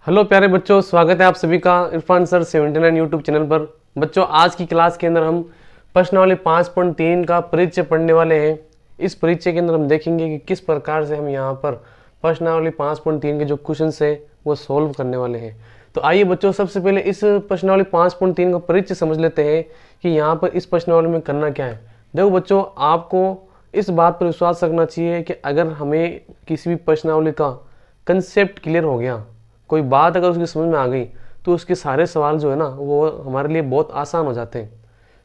Hello प्यारे बच्चों, स्वागत है आप सभी का इरफान सर 79 यूट्यूब चैनल पर। बच्चों, आज की क्लास के अंदर हम प्रश्नावली 5.3 का परिचय पढ़ने वाले हैं। इस परिचय के अंदर हम देखेंगे कि किस प्रकार से हम यहाँ पर प्रश्नावली 5.3 के जो क्वेश्चन है वो सोल्व करने वाले हैं। तो आइए बच्चों, सबसे पहले इस प्रश्नावली 5.3 का परिचय समझ लेते हैं कि यहाँ पर इस प्रश्नावली में करना क्या है। देखो बच्चों, आपको इस बात पर विश्वास रखना चाहिए कि अगर हमें किसी भी प्रश्नावली का कंसेप्ट क्लियर हो गया, कोई बात अगर उसकी समझ में आ गई, तो उसके सारे सवाल जो है ना वो हमारे लिए बहुत आसान हो जाते हैं।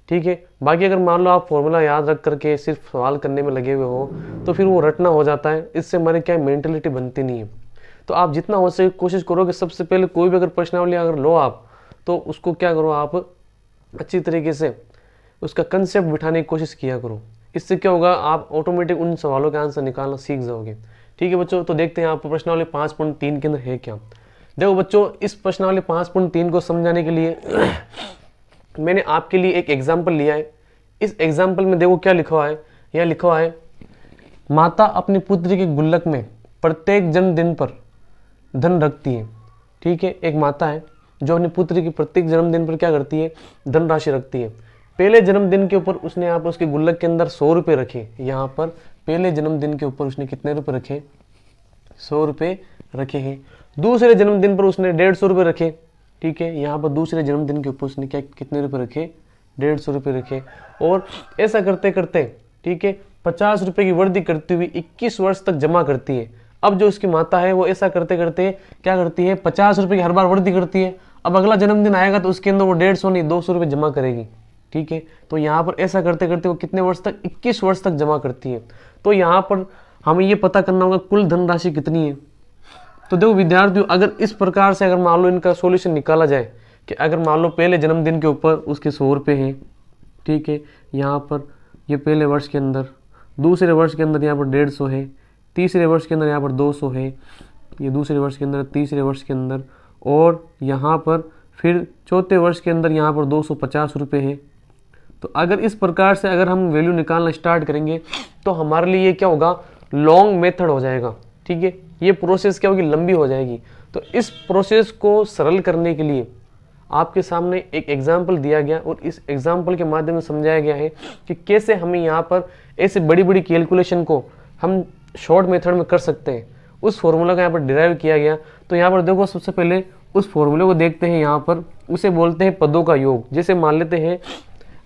ठीक है। बाकी अगर मान लो आप फॉर्मूला याद रख करके सिर्फ सवाल करने में लगे हुए हो तो फिर वो रटना हो जाता है। इससे हमारी क्या मेंटेलिटी बनती नहीं है। तो आप जितना हो सके कोशिश करो कि सबसे पहले कोई भी अगर प्रश्नावली अगर लो आप, तो उसको क्या करो, आप अच्छी तरीके से उसका कंसेप्ट बिठाने की कोशिश किया करो। इससे क्या होगा, आप ऑटोमेटिक उन सवालों के आंसर निकालना सीख जाओगे। ठीक है बच्चों, तो देखते हैं आप प्रश्नावली 5.3 के अंदर है क्या। देखो बच्चों, इस प्रश्नावली 5.3 को समझाने के लिए मैंने आपके लिए एक एग्जाम्पल लिया है। इस एग्जाम्पल में देखो क्या लिखा हुआ है। यह लिखा हुआ है, माता अपनी पुत्री के गुल्लक में प्रत्येक जन्मदिन पर धन रखती है। ठीक है, एक माता है जो अपनी पुत्री की प्रत्येक जन्मदिन पर क्या करती है, धनराशि रखती है। पहले जन्मदिन के ऊपर उसने यहाँ पर उसके गुल्लक के अंदर 100 रुपये रखे। यहाँ पर पहले जन्मदिन के ऊपर उसने कितने रुपए रखे, 100 रुपये रखे हैं। दूसरे जन्मदिन पर उसने 150 रुपये रखे। ठीक है, यहाँ पर दूसरे जन्मदिन के ऊपर उसने क्या कितने रुपए रखे, 150 रुपये रखे। और ऐसा करते करते ठीक है 50 रुपये की वृद्धि करती हुई 21 वर्ष तक जमा करती है। अब जो उसकी माता है वो ऐसा करते करते क्या करती है, 50 रुपये की हर बार वृद्धि करती है। अब अगला जन्मदिन आएगा तो उसके अंदर वो 150 नहीं 200 रुपये जमा करेगी। ठीक है, तो यहाँ पर ऐसा करते करते वो कितने वर्ष तक, 21 वर्ष तक जमा करती है। तो यहाँ पर हमें ये पता करना होगा कुल धनराशि कितनी है। तो देखो विद्यार्थियों, अगर इस प्रकार से अगर मान लो इनका सॉल्यूशन निकाला जाए कि अगर मान लो पहले जन्मदिन के ऊपर उसके 100 रुपये हैं। ठीक है, यहाँ पर ये पहले वर्ष के अंदर, दूसरे वर्ष के अंदर यहाँ पर 150 है, तीसरे वर्ष के अंदर यहाँ पर 200 है, ये दूसरे वर्ष के अंदर, तीसरे वर्ष के अंदर, और यहाँ पर फिर चौथे वर्ष के अंदर यहाँ पर 250 रुपये है। तो अगर इस प्रकार से अगर हम वैल्यू निकालना स्टार्ट करेंगे तो हमारे लिए क्या होगा, लॉन्ग मेथड हो जाएगा। ठीक है, ये प्रोसेस क्या होगी, लंबी हो जाएगी। तो इस प्रोसेस को सरल करने के लिए आपके सामने एक एग्जाम्पल दिया गया और इस एग्जाम्पल के माध्यम से समझाया गया है कि कैसे हमें यहाँ पर ऐसे बड़ी बड़ी कैलकुलेशन को हम शॉर्ट मेथड में कर सकते हैं। उस फॉर्मूला का यहाँ पर डिराइव किया गया। तो यहाँ पर देखो, सबसे पहले उस फॉर्मूले को देखते हैं। यहाँ पर उसे बोलते हैं पदों का योग। जैसे मान लेते हैं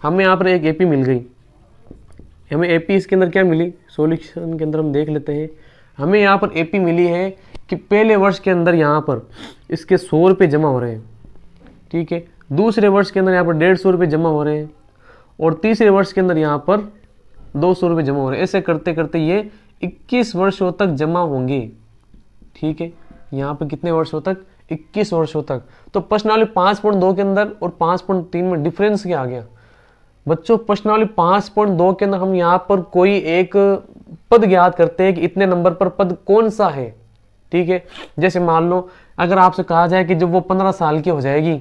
हमें यहाँ पर एक एपी मिल गई, हमें एपी इसके अंदर क्या मिली, सॉल्यूशन के अंदर हम देख लेते हैं। हमें यहाँ पर एपी मिली है कि पहले वर्ष के अंदर यहाँ पर इसके 100 रुपये जमा हो रहे हैं। ठीक है, दूसरे वर्ष के अंदर यहाँ पर 150 रुपये जमा हो रहे हैं, और तीसरे वर्ष के अंदर यहाँ पर 200 रुपये जमा हो रहे हैं। ऐसे करते करते ये 21 वर्षों तक जमा होंगे। ठीक है, यहाँ पर कितने वर्षों तक, 21 वर्षों तक। तो प्रश्नावली 5.2 के अंदर और 5.3 में डिफरेंस क्या आ गया बच्चों। प्रश्नावली 5.2 के अंदर हम यहाँ पर कोई एक पद ज्ञात करते हैं कि इतने नंबर पर पद कौन सा है। ठीक है, जैसे मान लो अगर आपसे कहा जाए कि जब वो 15 साल की हो जाएगी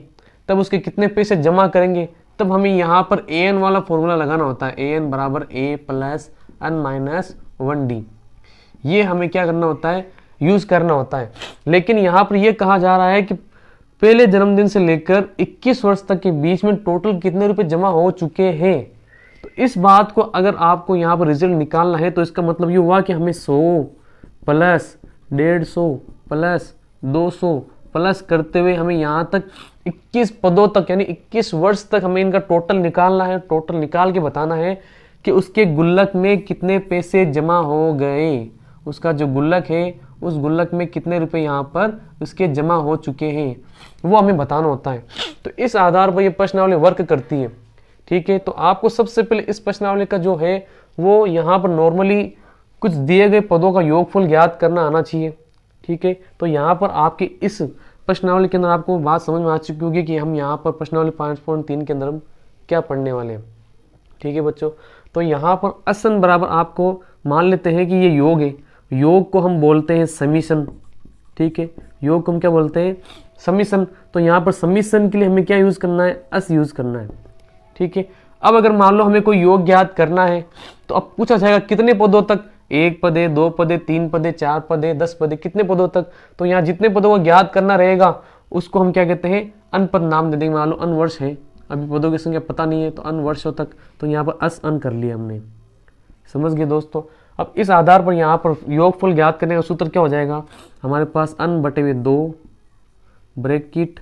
तब उसके कितने पैसे जमा करेंगे, तब हमें यहाँ पर an वाला फॉर्मूला लगाना होता है। an बराबर a plus n minus 1d। ये हमें क्या करना होता है, यूज करना होता है। लेकिन यहाँ पर यह कहा जा रहा है कि पहले जन्मदिन से लेकर 21 वर्ष तक के बीच में टोटल कितने रुपए जमा हो चुके हैं। तो इस बात को अगर आपको यहाँ पर रिजल्ट निकालना है तो इसका मतलब ये हुआ कि हमें 100 प्लस 150 प्लस 200 प्लस करते हुए हमें यहाँ तक 21 पदों तक यानी 21 वर्ष तक हमें इनका टोटल निकालना है। टोटल निकाल के बताना है कि उसके गुल्लक में कितने पैसे जमा हो गए। उसका जो गुल्लक है उस गुल्लक में कितने रुपए यहाँ पर उसके जमा हो चुके हैं, वो हमें बताना होता है। तो इस आधार पर ये प्रश्नावली वर्क करती है। ठीक है, तो आपको सबसे पहले इस प्रश्नावली का जो है वो यहाँ पर नॉर्मली कुछ दिए गए पदों का योगफल ज्ञात करना आना चाहिए। ठीक है, तो यहाँ पर आपकी इस प्रश्नावली के अंदर आपको बात समझ में आ चुकी होगी कि हम यहाँ पर प्रश्नावली 5.3 के अंदर हम क्या पढ़ने वाले हैं। ठीक है बच्चों, तो यहाँ पर असन बराबर आपको मान लेते हैं कि ये योग है। योग को हम बोलते हैं समीशन। ठीक है, योग को हम क्या बोलते हैं, समीशन। तो यहाँ पर समीशन के लिए हमें क्या यूज करना है, अस यूज करना है। ठीक है, अब अगर मान लो हमें कोई योग ज्ञात करना है तो अब पूछा जाएगा कितने पदों तक 1 पद है, 2 पद है, 3 पद है, 4 पद है, 10 पद है, कितने पदों तक। तो यहाँ जितने पदों को ज्ञात करना रहेगा उसको हम क्या कहते हैं, अनपद नाम दे देंगे। मान लो अनवर्ष है, अभी पदों की संख्या पता नहीं है तो अनवर्षों तक, तो यहाँ पर अस अन कर लिया हमने। समझ गए दोस्तों। अब इस आधार पर यहाँ पर योगफल ज्ञात करने का सूत्र क्या हो जाएगा, हमारे पास अन बटे हुए 2 ब्रैकेट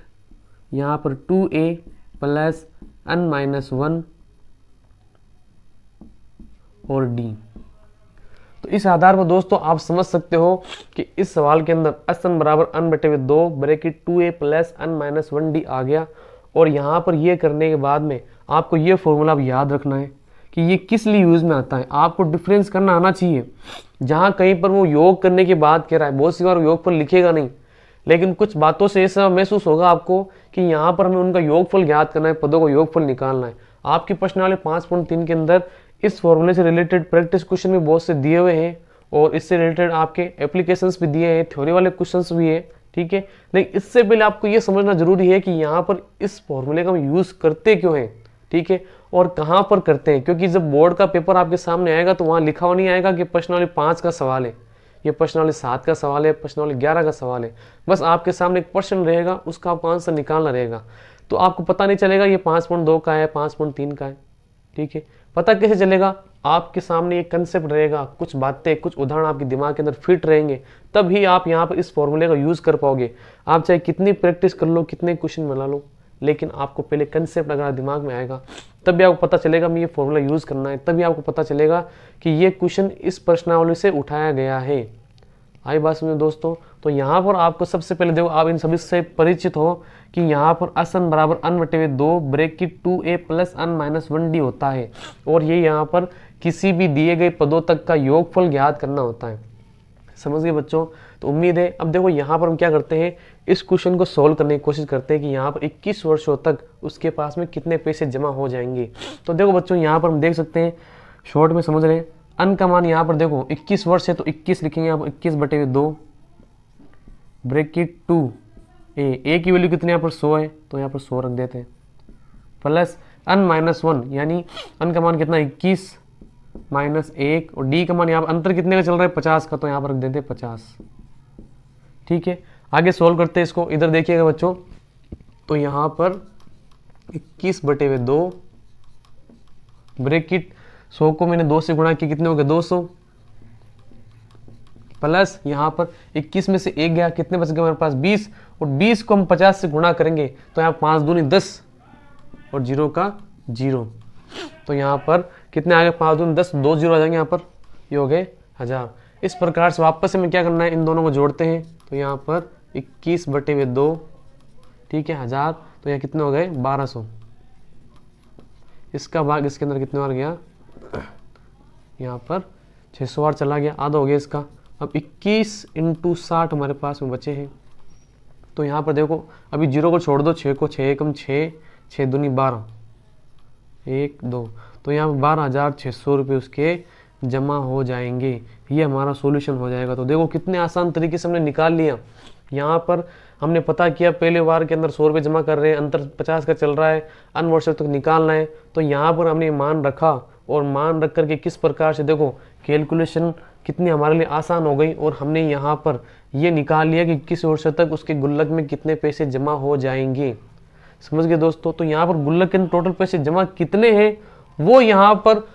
यहाँ पर 2a प्लस n माइनस 1 और d। तो इस आधार पर दोस्तों आप समझ सकते हो कि इस सवाल के अंदर असन बराबर n बटे हुए 2 bracket 2a plus n minus 1d आ गया। और यहाँ पर ये करने के बाद में आपको ये फॉर्मूला याद रखना है कि ये किस लिए यूज में आता है। आपको डिफरेंस करना आना चाहिए। जहाँ कहीं पर वो योग करने की बात कह रहा है, बहुत सी बार योग पर लिखेगा नहीं, लेकिन कुछ बातों से ऐसा महसूस होगा आपको कि यहाँ पर हमें उनका योगफल ज्ञात करना है, पदों को योगफल निकालना है। आपकी प्रश्नावली 5.3 के अंदर इस फॉर्मूले से रिलेटेड प्रैक्टिस क्वेश्चन भी बहुत से दिए हुए हैं और इससे रिलेटेड आपके एप्लीकेशंस भी दिए हैं, थ्योरी वाले क्वेश्चंस भी है, ठीक है। लेकिन इससे पहले आपको ये समझना जरूरी है कि यहाँ पर इस फॉर्मूले का हम यूज़ करते क्यों हैं, ठीक है, और कहाँ पर करते हैं। क्योंकि जब बोर्ड का पेपर आपके सामने आएगा तो वहाँ लिखा हुआ नहीं आएगा कि प्रश्नावली 5 का सवाल है, ये प्रश्नावली 7 का सवाल है, प्रश्नावली 11 का सवाल है। बस आपके सामने एक प्रश्न रहेगा, उसका आपको आंसर निकालना रहेगा। तो आपको पता नहीं चलेगा ये 5.2 का है, 5.3 का है, ठीक है। पता कैसे चलेगा, आपके सामने एक कंसेप्ट रहेगा, कुछ बातें, कुछ उदाहरण आपके दिमाग के अंदर फिट रहेंगे, तभी आप यहाँ पर इस फॉर्मूले का यूज़ कर पाओगे। आप चाहे कितनी प्रैक्टिस कर लो, कितने क्वेश्चन बना लो, लेकिन आपको पहले कंसेप्ट अगर दिमाग में आएगा तभी आपको पता चलेगा मैं ये फॉर्मूला यूज़ करना है, तभी आपको पता चलेगा कि ये क्वेश्चन इस प्रश्नावली से उठाया गया है। आई बात समझो दोस्तों। तो यहाँ पर आपको सबसे पहले देखो, आप इन सभी से परिचित हो कि यहाँ पर असन बराबर n बटे हुए 2 bracket 2a plus n minus 1d होता है और ये यहाँ पर किसी भी दिए गए पदों तक का योगफल ज्ञात करना होता है। समझ गए बच्चों। तो उम्मीद है। अब देखो यहाँ पर हम क्या करते हैं, इस क्वेश्चन को सॉल्व करने की कोशिश करते हैं कि यहाँ पर 21 वर्षों तक उसके पास में कितने पैसे जमा हो जाएंगे। तो देखो बच्चों यहाँ पर हम देख सकते हैं, शॉर्ट में समझ रहे हैं, अन का मान यहाँ पर देखो 21 वर्ष है तो 21 लिखेंगे यहाँ पर 21 बटे हुए 2 ब्रैकेट 2 ए की वैल्यू कितनी यहाँ पर 100 है तो यहाँ पर 100 रख देते हैं प्लस अन माइनस 1 यानी अन का मान कितना 21 माइनस 1 और डी का मान यहाँ पर अंतर कितने का चल रहा है 50 का तो यहाँ पर रख देते हैं 50। ठीक है, आगे सोल्व करते हैं इसको। इधर देखिएगा बच्चों, तो यहाँ पर 21 बटे हुए 2 ब्रैकेट 100 को मैंने 2 से गुणा किया, कितने हो गए 200 प्लस यहाँ पर 21 में से 1 गया, कितने बच गए हमारे पास 20 और 20 को हम 50 से गुणा करेंगे तो यहाँ 5 दूनी 10 और 0 का 0 तो यहाँ पर कितने आ गए 5 दूनी 10, 2 0 आ जाएंगे यहाँ पर, ये हो गए 1000। इस प्रकार से वापस हमें क्या करना है, इन दोनों को जोड़ते हैं तो यहाँ पर 21 बटे हुए 2 ठीक है 1000 तो यहाँ कितने हो गए 1200। इसका भाग इसके अंदर कितने बार गया, यहाँ पर 600 बार चला गया, आधा हो गया इसका। अब 21 × 60 हमारे पास में बचे हैं तो यहाँ पर देखो अभी 0 को छोड़ दो, 6 को 6 एकम 6, 6 दूनी 12 1 2 तो यहाँ पर 12,600 रुपये उसके जमा हो जाएंगे। ये हमारा सॉल्यूशन हो जाएगा। तो देखो कितने आसान तरीके से हमने निकाल लिया। यहाँ पर हमने पता किया पहले बार के अंदर 100 रुपये जमा कर रहे हैं, अंतर 50 का चल रहा है, अन वर्षों तक निकालना है। तो यहाँ पर हमने मान रखा और मान रख करके किस प्रकार से देखो कैलकुलेशन कितनी हमारे लिए आसान हो गई और हमने यहाँ पर ये निकाल लिया कि किस वर्षों तक उसके गुल्लक में कितने पैसे जमा हो जाएंगे। समझ गए दोस्तों। तो यहाँ पर गुल्लक के टोटल पैसे जमा कितने हैं वो यहाँ पर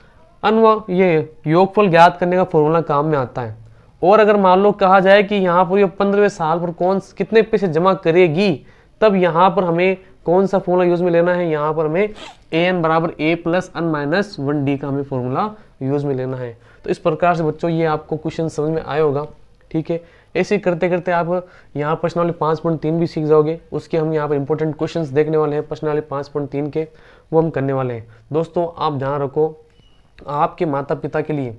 ये योगफल ज्ञात करने का फॉर्मूला काम में आता है। और अगर मान लो कहा जाए कि यहाँ पर ये 15वें साल पर कितने पैसे जमा करेगी, तब यहाँ पर हमें कौन सा फॉर्मूला यूज में लेना है, यहाँ पर हमें an बराबर a plus n minus 1d का हमें फॉर्मूला यूज में लेना है। तो इस प्रकार से बच्चों ये आपको क्वेश्चन समझ में आया होगा। ठीक है, ऐसे करते करते आप यहाँ प्रश्नावली 5.3 भी सीख जाओगे। उसके हम यहाँ पर इंपॉर्टेंट क्वेश्चंस देखने वाले हैं प्रश्नावली 5.3 के, वो हम करने वाले हैं। दोस्तों आप ध्यान रखो, आपके माता पिता के लिए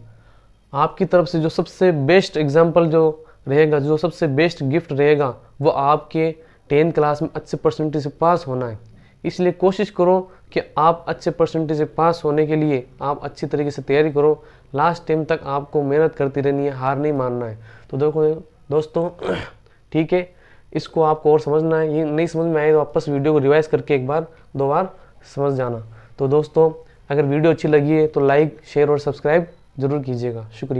आपकी तरफ से जो सबसे बेस्ट एग्जाम्पल जो रहेगा, जो सबसे बेस्ट गिफ्ट रहेगा, वो आपके 10th क्लास में अच्छे परसेंटेज से पास होना है। इसलिए कोशिश करो कि आप अच्छे परसेंटेज से पास होने के लिए आप अच्छी तरीके से तैयारी करो। लास्ट टाइम तक आपको मेहनत करती रहनी है, हार नहीं मानना है। तो देखो दोस्तों ठीक है, इसको आपको और समझना है। ये नहीं समझ में आए तो वापस वीडियो को रिवाइज करके एक बार 2 बार समझ जाना। तो दोस्तों अगर वीडियो अच्छी लगी है तो लाइक शेयर और सब्सक्राइब जरूर कीजिएगा। शुक्रिया।